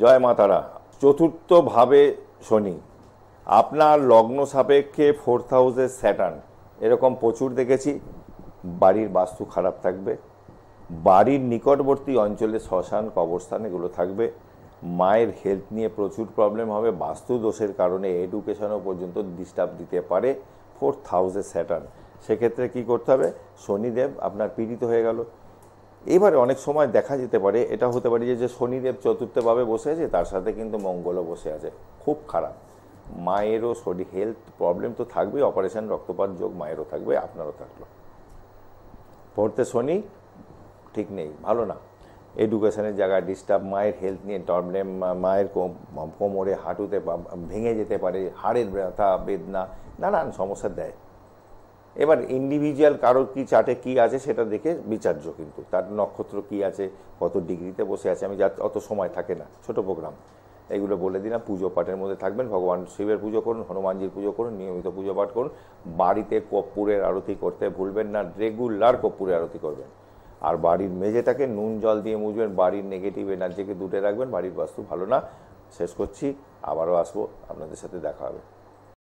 জয় মা তারা। চতুর্থভাবে শনি, আপনার লগ্ন সাপেক্ষে 4th হাউসে স্যাটার্ন, এরকম প্রচুর দেখেছি। বাড়ির বাস্তু খারাপ থাকবে, বাড়ির নিকটবর্তী অঞ্চলে শ্মশান কবরস্থান এগুলো থাকবে, মায়ের হেলথ নিয়ে প্রচুর প্রবলেম হবে, বাস্তু দোষের কারণে এডুকেশনও পর্যন্ত ডিস্টার্ব দিতে পারে 4th হাউসে স্যাটার্ন। সেক্ষেত্রে কি করতে হবে, শনিদেব আপনার পীড়িত হয়ে গেল। এবারে অনেক সময় দেখা যেতে পারে, এটা হতে পারে যে শনিদেব চতুর্থভাবে বসে আছে, তার সাথে কিন্তু মঙ্গলও বসে আছে, খুব খারাপ। মায়েরও শরীর হেলথ প্রবলেম তো থাকবেই, অপারেশন রক্তপাত যোগ মায়েরও থাকবে, আপনারও থাকলো। পড়তে শনি ঠিক নেই, ভালো না। এডুকেশনের জায়গায় ডিস্টার্ব, মায়ের হেলথ নিয়ে প্রবলেম, মায়ের কোমরে হাঁটুতে ভেঙে যেতে পারে, হাড়ের ব্যথা বেদনা, নানান সমস্যা দেয়। এবার ইন্ডিভিজুয়াল কারোর কী চার্টে কী আছে সেটা দেখে বিচার্য, কিন্তু তার নক্ষত্র কী আছে, কত ডিগ্রিতে বসে আছে, আমি যা অত সময় থাকে না, ছোট প্রোগ্রাম এগুলো বলে দিলাম। পুজো পাঠের মধ্যে থাকবেন, ভগবান শিবের পুজো করুন, হনুমানজির পুজো করুন, নিয়মিত পুজো পাঠ করুন, বাড়িতে কর্পূরের আরতি করতে ভুলবেন না, রেগুলার কর্পূরের আরতি করবেন। আর বাড়ির মেঝেটাকে নুন জল দিয়ে মুছবেন, বাড়ির নেগেটিভ এনার্জিকে দূরে রাখবেন, বাড়ির বাস্তু ভালো না। শেষ করছি, আবারও আসবো, আপনাদের সাথে দেখা হবে।